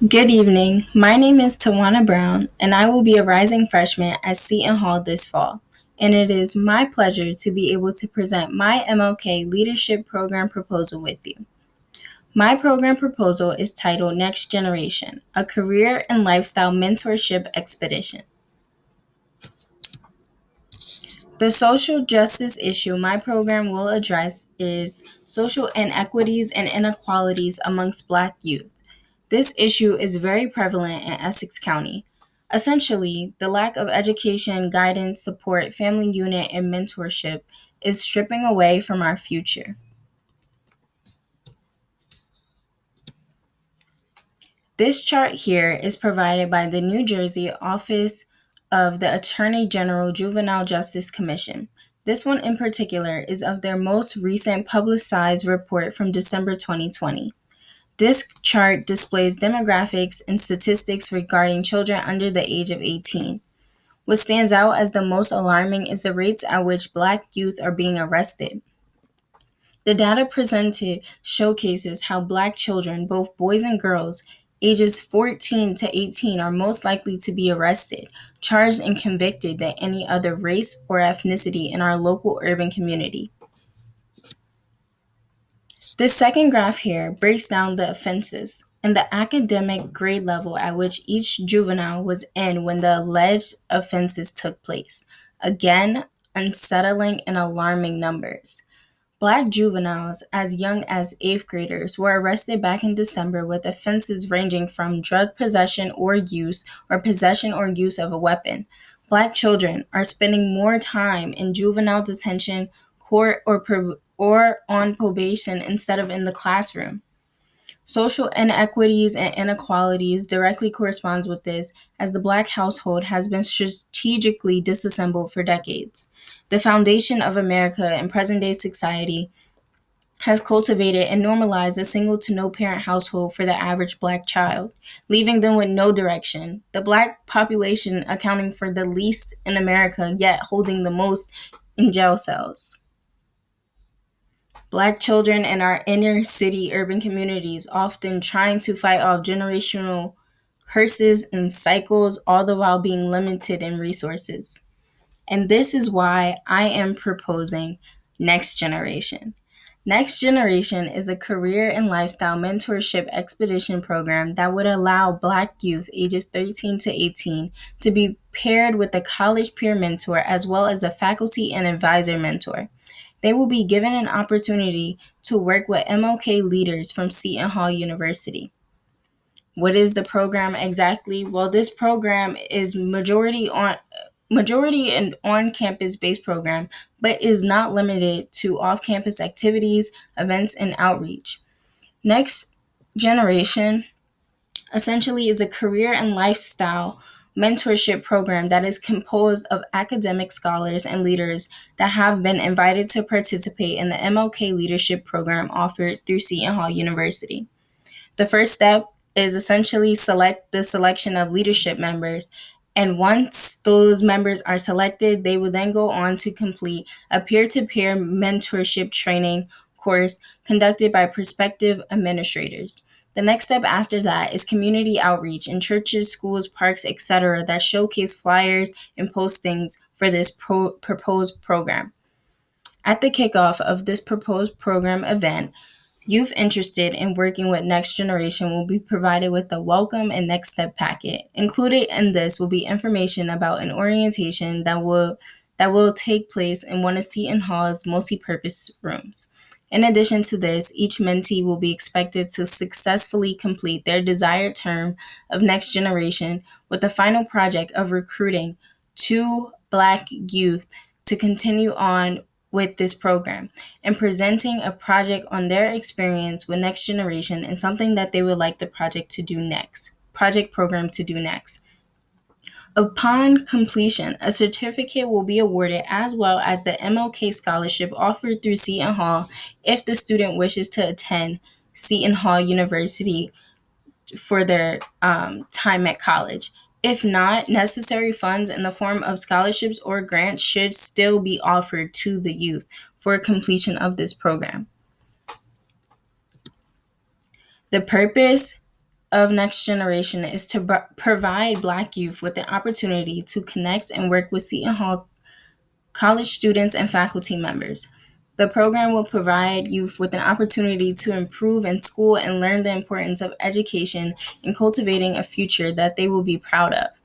Good evening. My name is Tawana Brown, and I will be a rising freshman at Seton Hall this fall. And it is my pleasure to be able to present my MLK Leadership Program proposal with you. My program proposal is titled Next Generation, a Career and Lifestyle Mentorship Expedition. The social justice issue my program will address is social inequities and inequalities amongst Black youth. This issue is very prevalent in Essex County. Essentially, the lack of education, guidance, support, family unit, and mentorship is stripping away from our future. This chart here is provided by the New Jersey Office of the Attorney General Juvenile Justice Commission. This one in particular is of their most recent publicized report from December 2020. This chart displays demographics and statistics regarding children under the age of 18. What stands out as the most alarming is the rates at which Black youth are being arrested. The data presented showcases how Black children, both boys and girls, ages 14 to 18 are most likely to be arrested, charged, and convicted than any other race or ethnicity in our local urban community. This second graph here breaks down the offenses and the academic grade level at which each juvenile was in when the alleged offenses took place. Again, unsettling and alarming numbers. Black juveniles as young as 8th graders were arrested back in December with offenses ranging from drug possession or use of a weapon. Black children are spending more time in juvenile detention, court, or on probation instead of in the classroom. Social inequities and inequalities directly corresponds with this, as the Black household has been strategically disassembled for decades. The foundation of America in present-day society has cultivated and normalized a single to no parent household for the average Black child, leaving them with no direction. The Black population accounting for the least in America, yet holding the most in jail cells. Black children in our inner city urban communities often trying to fight off generational curses and cycles, all the while being limited in resources. And this is why I am proposing Next Generation. Next Generation is a career and lifestyle mentorship expedition program that would allow Black youth ages 13 to 18 to be paired with a college peer mentor as well as a faculty and advisor mentor. They will be given an opportunity to work with MLK leaders from Seton Hall University. What is the program exactly? Well, this program is majority and on-campus based program, but is not limited to off-campus activities, events, and outreach. Next Generation essentially is a career and lifestyle mentorship program that is composed of academic scholars and leaders that have been invited to participate in the MLK Leadership Program offered through Seton Hall University. The first step is essentially the selection of leadership members, and once those members are selected, they will then go on to complete a peer-to-peer mentorship training course conducted by prospective administrators. The next step after that is community outreach in churches, schools, parks, etc. that showcase flyers and postings for this proposed program. At the kickoff of this proposed program event, youth interested in working with Next Generation will be provided with a welcome and next step packet. Included in this will be information about an orientation that will take place in one of Seton Hall's multi-purpose rooms. In addition to this, each mentee will be expected to successfully complete their desired term of Next Generation with the final project of recruiting 2 Black youth to continue on with this program and presenting a project on their experience with Next Generation and something that they would like the project program to do next. Upon completion, a certificate will be awarded as well as the MLK scholarship offered through Seton Hall if the student wishes to attend Seton Hall University for their time at college. If not, necessary funds in the form of scholarships or grants should still be offered to the youth for completion of this program. The purpose of Next Generation is to provide Black youth with the opportunity to connect and work with Seton Hall college students and faculty members. The program will provide youth with an opportunity to improve in school and learn the importance of education and cultivating a future that they will be proud of.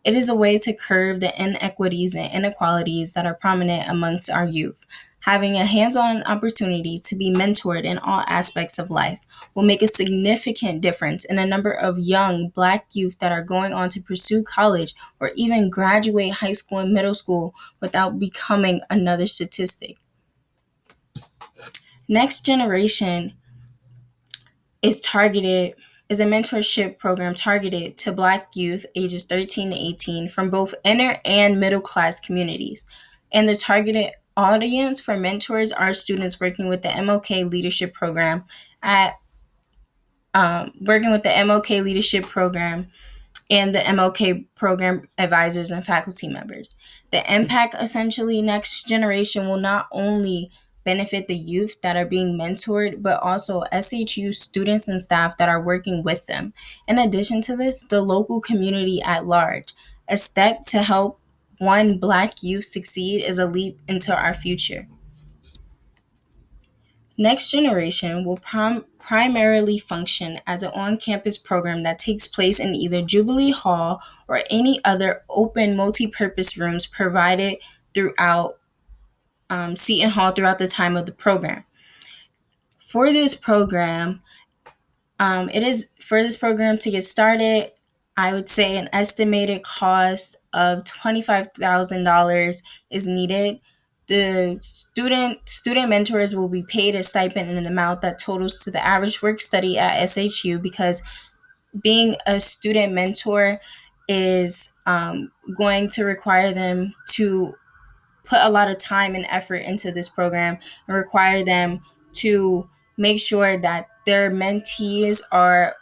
It is a way to curb the inequities and inequalities that are prominent amongst our youth. Having a hands-on opportunity to be mentored in all aspects of life will make a significant difference in a number of young Black youth that are going on to pursue college or even graduate high school and middle school without becoming another statistic. Next Generation is a mentorship program targeted to Black youth ages 13 to 18 from both inner and middle class communities. And the targeted audience for mentors are students working with the MLK Leadership Program and the MLK program advisors and faculty members. The impact, essentially, Next Generation will not only benefit the youth that are being mentored, but also SHU students and staff that are working with them. In addition to this, the local community at large. A step to help one Black youth succeed is a leap into our future. Next Generation will primarily function as an on-campus program that takes place in either Jubilee Hall or any other open multi-purpose rooms provided throughout Seton Hall throughout the time of the program. For this program to get started, I would say an estimated cost of $25,000 is needed. The student mentors will be paid a stipend in an amount that totals to the average work study at SHU, because being a student mentor is going to require them to put a lot of time and effort into this program and require them to make sure that their mentees are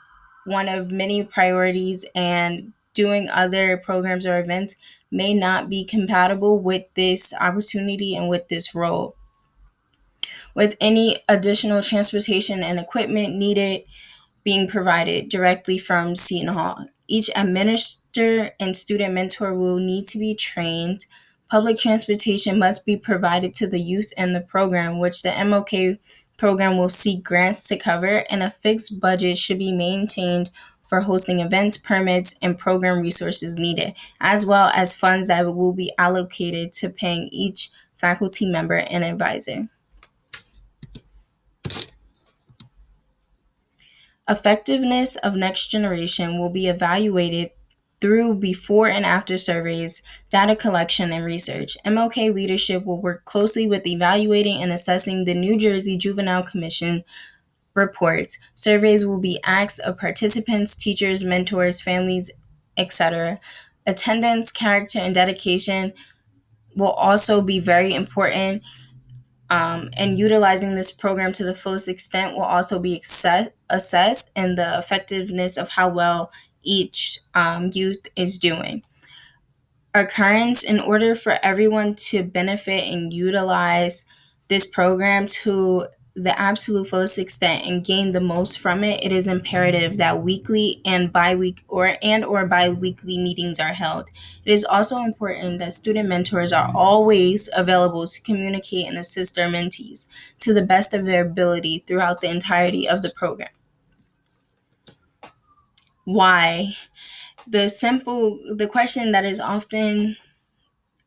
one of many priorities, and doing other programs or events may not be compatible with this opportunity and with this role. With any additional transportation and equipment needed being provided directly from Seton Hall. Each administrator and student mentor will need to be trained. Public transportation must be provided to the youth in the program, which the MLK program will seek grants to cover, and a fixed budget should be maintained for hosting events, permits, and program resources needed, as well as funds that will be allocated to paying each faculty member and advisor. Effectiveness of Next Generation will be evaluated through before and after surveys, data collection, and research. MLK Leadership will work closely with evaluating and assessing the New Jersey Juvenile Commission reports. Surveys will be asked of participants, teachers, mentors, families, etc. Attendance, character, and dedication will also be very important. And utilizing this program to the fullest extent will also be assessed, and the effectiveness of how well each youth is doing. Occurrence: in order for everyone to benefit and utilize this program to the absolute fullest extent and gain the most from it, it is imperative that weekly and bi-weekly meetings are held. It is also important that student mentors are always available to communicate and assist their mentees to the best of their ability throughout the entirety of the program. Why? The question that is often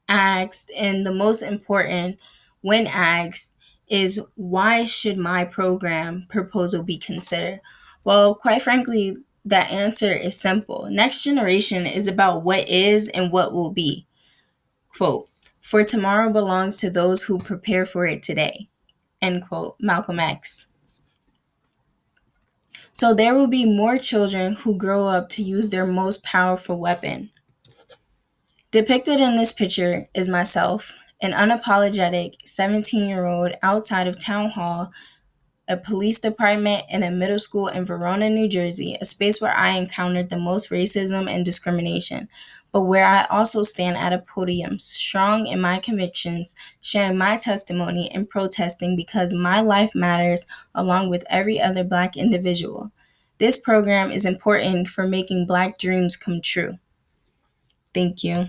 asked, and the most important when asked, is why should my program proposal be considered? Well, quite frankly, that answer is simple. Next Generation is about what is and what will be. Quote, "For tomorrow belongs to those who prepare for it today." End quote, Malcolm X. So there will be more children who grow up to use their most powerful weapon. Depicted in this picture is myself, an unapologetic 17-year-old outside of Town Hall, a police department, and a middle school in Verona, New Jersey, a space where I encountered the most racism and discrimination, but where I also stand at a podium, strong in my convictions, sharing my testimony and protesting because my life matters along with every other Black individual. This program is important for making Black dreams come true. Thank you.